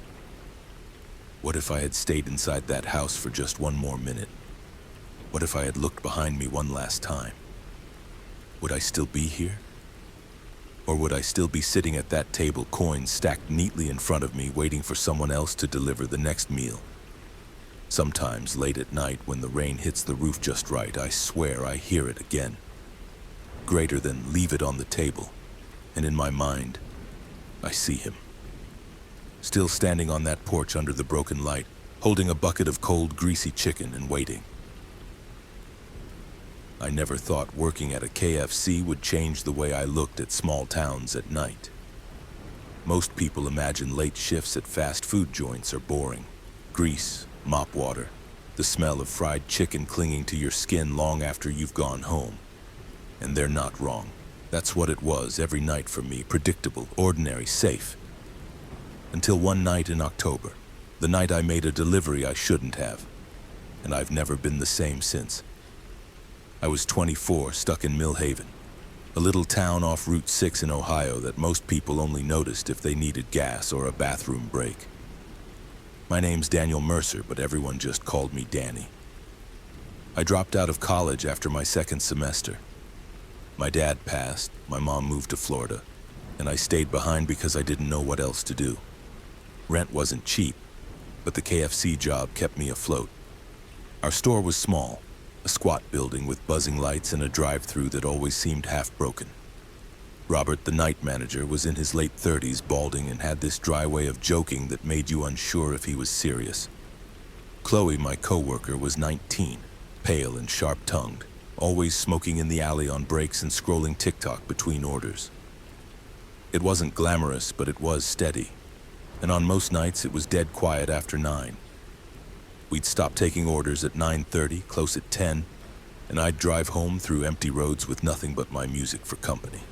what if I had stayed inside that house for just one more minute? What if I had looked behind me one last time? Would I still be here? Or would I still be sitting at that table, coins stacked neatly in front of me, waiting for someone else to deliver the next meal? Sometimes, late at night, when the rain hits the roof just right, I swear I hear it again. Greater than leave it on the table. And in my mind, I see him. Still standing on that porch under the broken light, holding a bucket of cold, greasy chicken and waiting. I never thought working at a KFC would change the way I looked at small towns at night. Most people imagine late shifts at fast food joints are boring. Grease, mop water, the smell of fried chicken clinging to your skin long after you've gone home. And they're not wrong. That's what it was every night for me, predictable, ordinary, safe. Until one night in October, the night I made a delivery I shouldn't have. And I've never been the same since. I was 24, stuck in Mill Haven, a little town off Route 6 in Ohio that most people only noticed if they needed gas or a bathroom break. My name's Daniel Mercer, but everyone just called me Danny. I dropped out of college after my second semester. My dad passed, my mom moved to Florida, and I stayed behind because I didn't know what else to do. Rent wasn't cheap, but the KFC job kept me afloat. Our store was small, a squat building with buzzing lights and a drive-through that always seemed half-broken. Robert, the night manager, was in his late 30s, balding, and had this dry way of joking that made you unsure if he was serious. Chloe, my co-worker, was 19, pale and sharp-tongued, always smoking in the alley on breaks and scrolling TikTok between orders. It wasn't glamorous, but it was steady, and on most nights it was dead quiet after 9. We'd stop taking orders at 9:30, close at 10, and I'd drive home through empty roads with nothing but my music for company.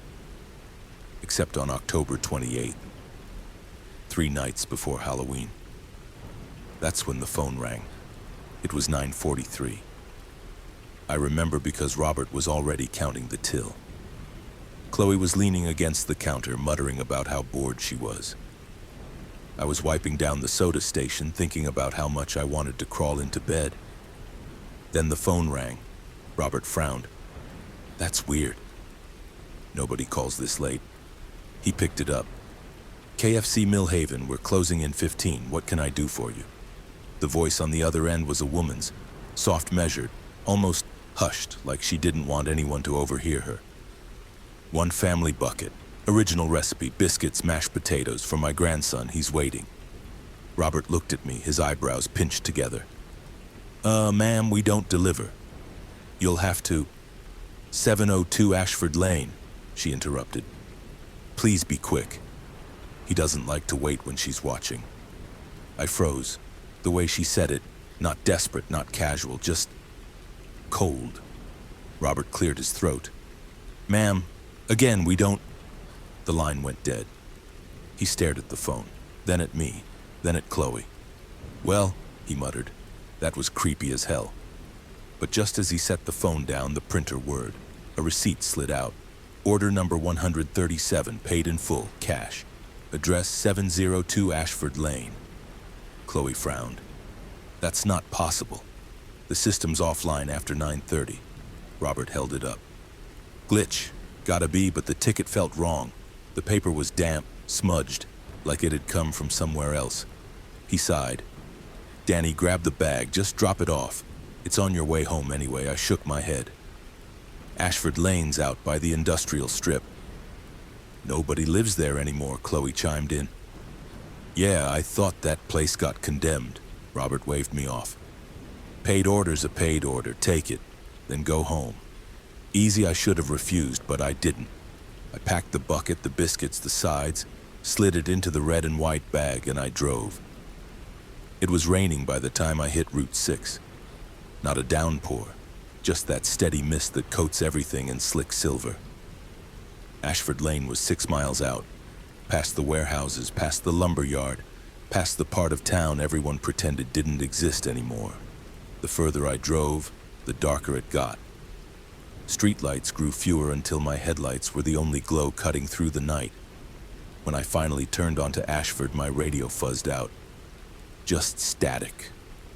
Except on October 28th, 3 nights before Halloween. That's when the phone rang. It was 9:43. I remember because Robert was already counting the till. Chloe was leaning against the counter, muttering about how bored she was. I was wiping down the soda station, thinking about how much I wanted to crawl into bed. Then the phone rang. Robert frowned. That's weird. Nobody calls this late. He picked it up. KFC Mill Haven, we're closing in 15. What can I do for you? The voice on the other end was a woman's, soft measured, almost hushed, like she didn't want anyone to overhear her. 1 family bucket. Original recipe, biscuits, mashed potatoes for my grandson, he's waiting. Robert looked at me, his eyebrows pinched together. Ma'am, we don't deliver. You'll have to. 702 Ashford Lane, she interrupted. Please be quick. He doesn't like to wait when she's watching. I froze. The way she said it, not desperate, not casual, just cold. Robert cleared his throat. Ma'am, again, we don't. The line went dead. He stared at the phone, then at me, then at Chloe. Well, he muttered, that was creepy as hell. But just as he set the phone down, the printer whirred. A receipt slid out. Order number 137, paid in full, cash. Address 702 Ashford Lane. Chloe frowned. That's not possible. The system's offline after 9:30. Robert held it up. Glitch. Gotta be, but the ticket felt wrong. The paper was damp, smudged, like it had come from somewhere else. He sighed. Danny, grab the bag, just drop it off. It's on your way home anyway. I shook my head. Ashford Lane's out by the industrial strip. Nobody lives there anymore, Chloe chimed in. Yeah, I thought that place got condemned. Robert waved me off. Paid order's a paid order, take it, then go home. Easy, I should have refused, but I didn't. I packed the bucket, the biscuits, the sides, slid it into the red and white bag, and I drove. It was raining by the time I hit Route 6. Not a downpour, just that steady mist that coats everything in slick silver. Ashford Lane was 6 miles out, past the warehouses, past the lumber yard, past the part of town everyone pretended didn't exist anymore. The further I drove, the darker it got. Streetlights grew fewer until my headlights were the only glow cutting through the night. When I finally turned onto Ashford, my radio fuzzed out. Just static.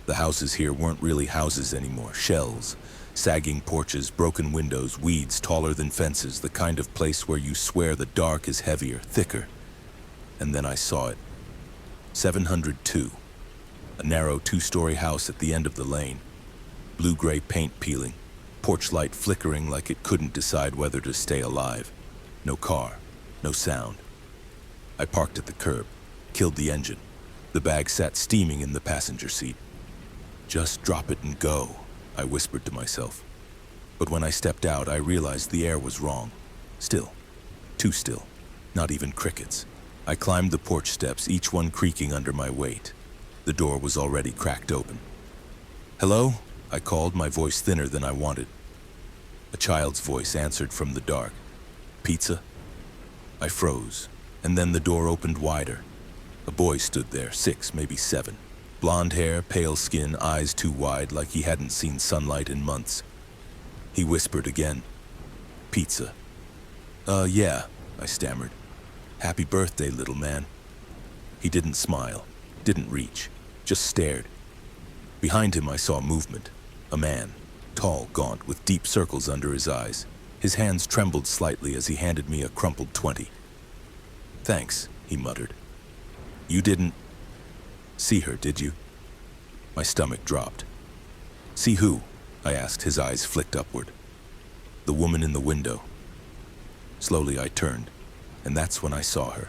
The houses here weren't really houses anymore, shells. Sagging porches, broken windows, weeds taller than fences, the kind of place where you swear the dark is heavier, thicker. And then I saw it. 702. A narrow two-story house at the end of the lane. Blue-gray paint peeling, porch light flickering like it couldn't decide whether to stay alive. No car, no sound. I parked at the curb, killed the engine. The bag sat steaming in the passenger seat. Just drop it and go, I whispered to myself. But when I stepped out, I realized the air was wrong. Still. Too still. Not even crickets. I climbed the porch steps, each one creaking under my weight. The door was already cracked open. "Hello?" I called, my voice thinner than I wanted. A child's voice answered from the dark. "Pizza?" I froze, and then the door opened wider. A boy stood there, 6, maybe 7. Blonde hair, pale skin, eyes too wide like he hadn't seen sunlight in months. He whispered again. "Pizza." Yeah," I stammered. "Happy birthday, little man." He didn't smile, didn't reach, just stared. Behind him I saw movement. A man, tall, gaunt, with deep circles under his eyes. His hands trembled slightly as he handed me a crumpled 20. "Thanks," he muttered. "You didn't see her, did you?" My stomach dropped. "See who?" I asked, his eyes flicked upward. "The woman in the window." Slowly I turned, and that's when I saw her.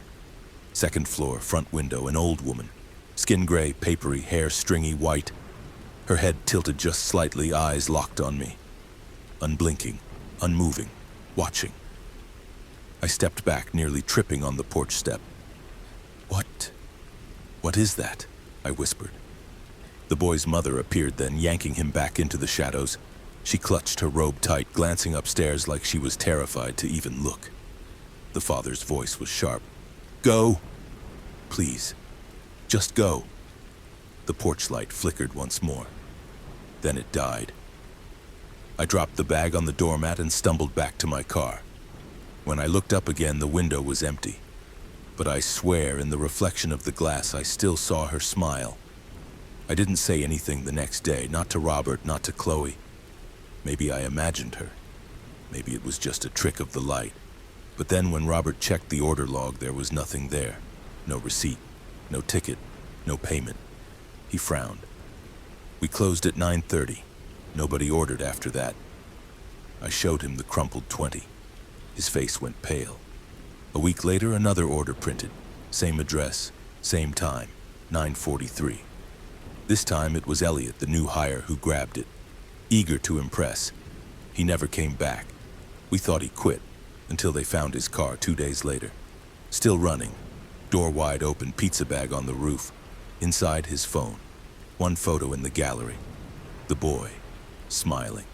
Second floor, front window, an old woman. Skin gray, papery, hair stringy white. Her head tilted just slightly, eyes locked on me. Unblinking, unmoving, watching. I stepped back, nearly tripping on the porch step. What is that?" I whispered. The boy's mother appeared then, yanking him back into the shadows. She clutched her robe tight, glancing upstairs like she was terrified to even look. The father's voice was sharp. "Go! Please, just go." The porch light flickered once more. Then it died. I dropped the bag on the doormat and stumbled back to my car. When I looked up again, the window was empty. But I swear, in the reflection of the glass, I still saw her smile. I didn't say anything the next day, not to Robert, not to Chloe. Maybe I imagined her. Maybe it was just a trick of the light. But then when Robert checked the order log, there was nothing there. No receipt, no ticket, no payment. He frowned. We closed at 9:30. Nobody ordered after that. I showed him the crumpled 20. His face went pale. A week later, another order printed. Same address, same time, 9:43. This time it was Elliot, the new hire, who grabbed it. Eager to impress. He never came back. We thought he quit, until they found his car 2 days later. Still running. Door wide open, pizza bag on the roof. Inside, his phone. One photo in the gallery. The boy, smiling.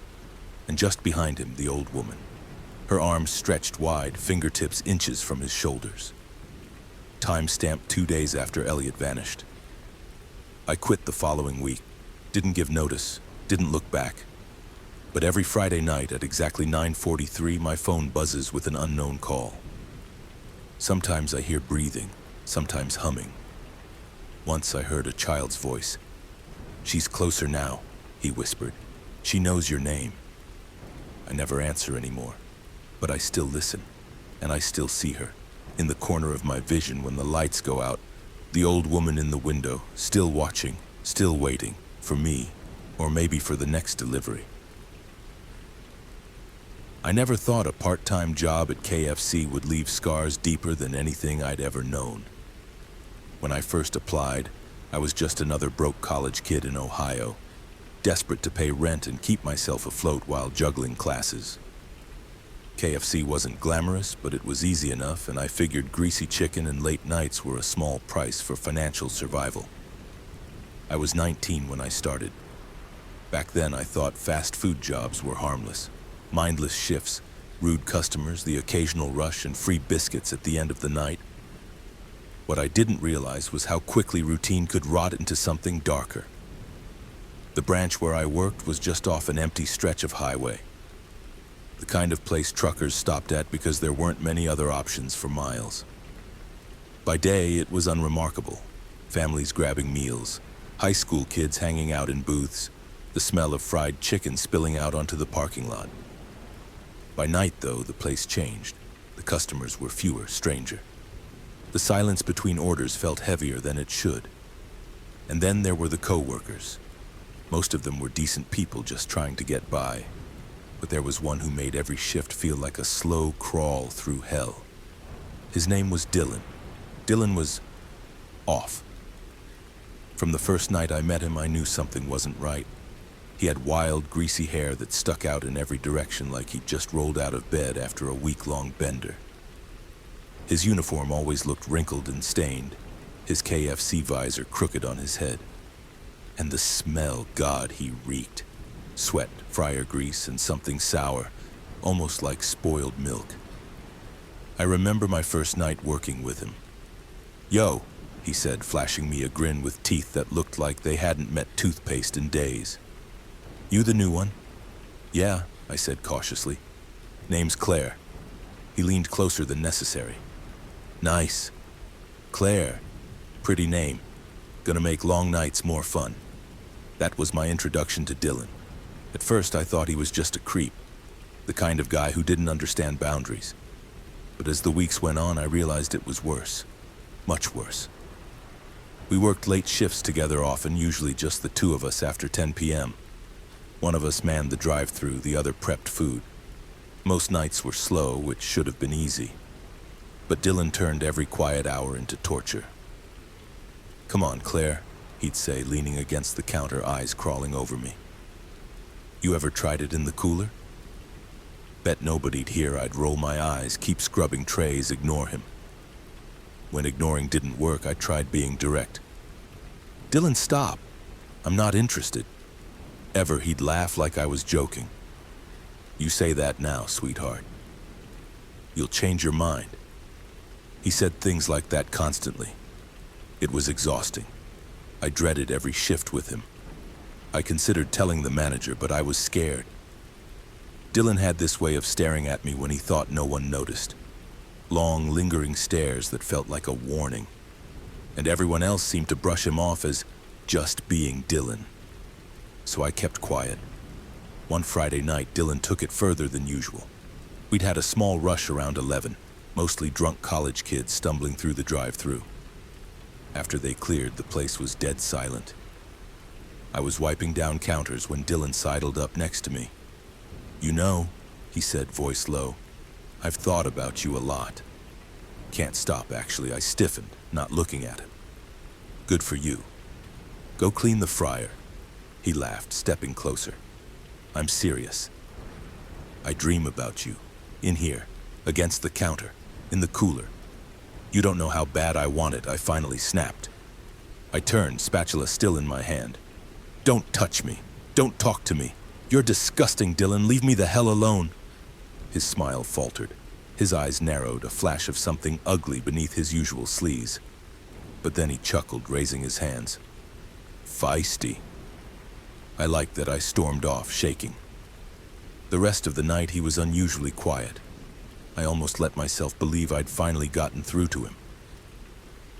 And just behind him, the old woman. Her arms stretched wide, fingertips inches from his shoulders. Time stamped 2 days after Elliot vanished. I quit the following week. Didn't give notice, didn't look back. But every Friday night at exactly 9:43, my phone buzzes with an unknown call. Sometimes I hear breathing, sometimes humming. Once I heard a child's voice. "She's closer now," he whispered. "She knows your name." I never answer anymore. But I still listen, and I still see her, in the corner of my vision when the lights go out, the old woman in the window, still watching, still waiting, for me, or maybe for the next delivery. I never thought a part-time job at KFC would leave scars deeper than anything I'd ever known. When I first applied, I was just another broke college kid in Ohio, desperate to pay rent and keep myself afloat while juggling classes. KFC wasn't glamorous, but it was easy enough, and I figured greasy chicken and late nights were a small price for financial survival. I was 19 when I started. Back then, I thought fast food jobs were harmless. Mindless shifts, rude customers, the occasional rush, and free biscuits at the end of the night. What I didn't realize was how quickly routine could rot into something darker. The branch where I worked was just off an empty stretch of highway. The kind of place truckers stopped at because there weren't many other options for miles. By day, it was unremarkable. Families grabbing meals, high school kids hanging out in booths, the smell of fried chicken spilling out onto the parking lot. By night, though, the place changed. The customers were fewer, stranger. The silence between orders felt heavier than it should. And then there were the co-workers. Most of them were decent people just trying to get by. But there was one who made every shift feel like a slow crawl through hell. His name was Dylan. Dylan was off. From the first night I met him, I knew something wasn't right. He had wild, greasy hair that stuck out in every direction like he'd just rolled out of bed after a week-long bender. His uniform always looked wrinkled and stained, his KFC visor crooked on his head. And the smell, God, he reeked. Sweat, fryer grease, and something sour, almost like spoiled milk. I remember my first night working with him. "Yo," he said, flashing me a grin with teeth that looked like they hadn't met toothpaste in days. "You the new one?" "Yeah," I said cautiously. "Name's Claire." He leaned closer than necessary. "Nice. Claire. Pretty name. Gonna make long nights more fun." That was my introduction to Dylan. At first I thought he was just a creep, the kind of guy who didn't understand boundaries. But as the weeks went on, I realized it was worse. Much worse. We worked late shifts together often, usually just the two of us after 10 p.m. One of us manned the drive-thru, the other prepped food. Most nights were slow, which should have been easy. But Dylan turned every quiet hour into torture. "Come on, Claire," he'd say, leaning against the counter, eyes crawling over me. "You ever tried it in the cooler?" Bet nobody'd hear I'd roll my eyes, keep scrubbing trays, ignore him. When ignoring didn't work, I tried being direct. "Dylan, stop. I'm not interested." Ever he'd laugh like I was joking. "You say that now, sweetheart. You'll change your mind." He said things like that constantly. It was exhausting. I dreaded every shift with him. I considered telling the manager, but I was scared. Dylan had this way of staring at me when he thought no one noticed. Long, lingering stares that felt like a warning. And everyone else seemed to brush him off as just being Dylan. So I kept quiet. One Friday night, Dylan took it further than usual. We'd had a small rush around 11, mostly drunk college kids stumbling through the drive-thru. After they cleared, the place was dead silent. I was wiping down counters when Dylan sidled up next to me. "You know," he said, voice low, "I've thought about you a lot." Can't stop, actually. I stiffened, not looking at him. "Good for you. Go clean the fryer." He laughed, stepping closer. "I'm serious. I dream about you. In here, against the counter, in the cooler. You don't know how bad I want it," I finally snapped. I turned, spatula still in my hand. "Don't touch me. Don't talk to me. You're disgusting, Dylan. Leave me the hell alone." His smile faltered. His eyes narrowed, a flash of something ugly beneath his usual sleaze. But then he chuckled, raising his hands. "Feisty." I liked that. I stormed off, shaking. The rest of the night he was unusually quiet. I almost let myself believe I'd finally gotten through to him.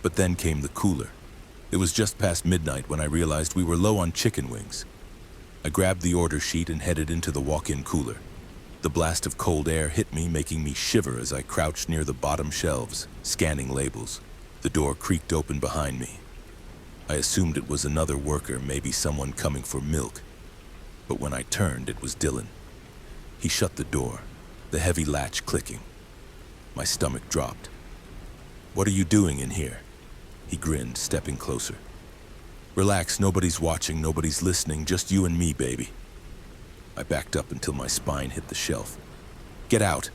But then came the cooler. It was just past midnight when I realized we were low on chicken wings. I grabbed the order sheet and headed into the walk-in cooler. The blast of cold air hit me, making me shiver as I crouched near the bottom shelves, scanning labels. The door creaked open behind me. I assumed it was another worker, maybe someone coming for milk. But when I turned, it was Dylan. He shut the door, the heavy latch clicking. My stomach dropped. "What are you doing in here?" He grinned, stepping closer. "Relax, nobody's watching, nobody's listening, just you and me, baby." I backed up until my spine hit the shelf. "Get out."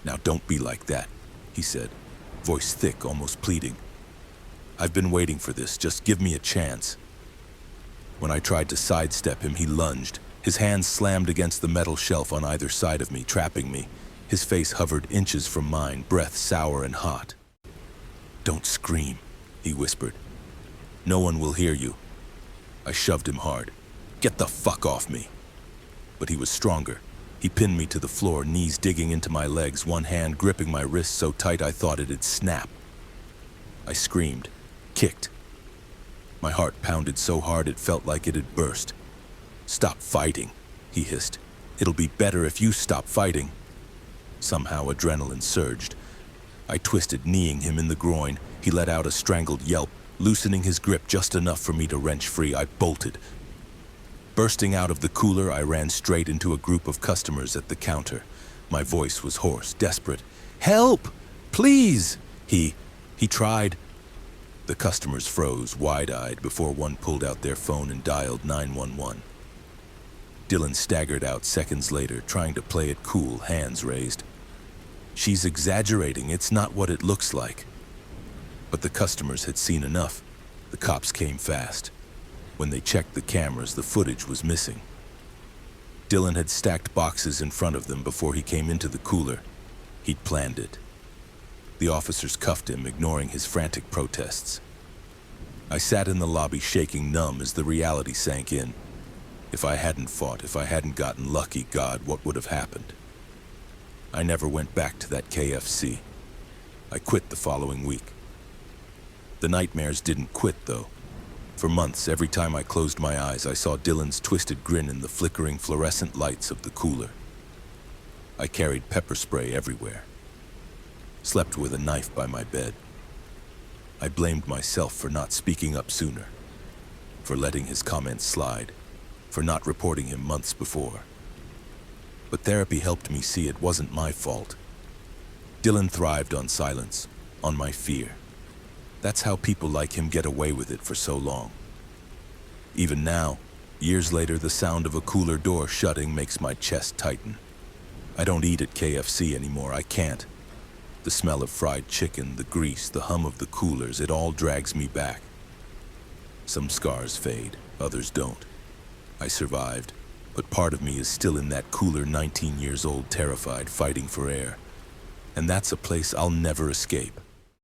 "Now don't be like that," he said, voice thick, almost pleading. "I've been waiting for this, just give me a chance." When I tried to sidestep him, he lunged. His hands slammed against the metal shelf on either side of me, trapping me. His face hovered inches from mine, breath sour and hot. "Don't scream," he whispered. "No one will hear you." I shoved him hard. "Get the fuck off me." But he was stronger. He pinned me to the floor, knees digging into my legs, one hand gripping my wrist so tight I thought it'd snap. I screamed, kicked. My heart pounded so hard it felt like it had burst. "Stop fighting," he hissed. "It'll be better if you stop fighting." Somehow adrenaline surged. I twisted, kneeing him in the groin. He let out a strangled yelp, loosening his grip just enough for me to wrench free. I bolted. Bursting out of the cooler, I ran straight into a group of customers at the counter. My voice was hoarse, desperate. "Help! Please!" He tried. The customers froze, wide-eyed, before one pulled out their phone and dialed 911. Dylan staggered out seconds later, trying to play it cool, hands raised. "She's exaggerating. It's not what it looks like." But the customers had seen enough. The cops came fast. When they checked the cameras, the footage was missing. Dylan had stacked boxes in front of them before he came into the cooler. He'd planned it. The officers cuffed him, ignoring his frantic protests. I sat in the lobby shaking numb as the reality sank in. If I hadn't fought, if I hadn't gotten lucky, God, what would have happened? I never went back to that KFC. I quit the following week. The nightmares didn't quit, though. For months, every time I closed my eyes, I saw Dylan's twisted grin in the flickering fluorescent lights of the cooler. I carried pepper spray everywhere. Slept with a knife by my bed. I blamed myself for not speaking up sooner, for letting his comments slide, for not reporting him months before. But therapy helped me see it wasn't my fault. Dylan thrived on silence, on my fear. That's how people like him get away with it for so long. Even now, years later, the sound of a cooler door shutting makes my chest tighten. I don't eat at KFC anymore. I can't. The smell of fried chicken, the grease, the hum of the coolers, it all drags me back. Some scars fade, others don't. I survived, but part of me is still in that cooler, 19 years old, terrified, fighting for air. And that's a place I'll never escape.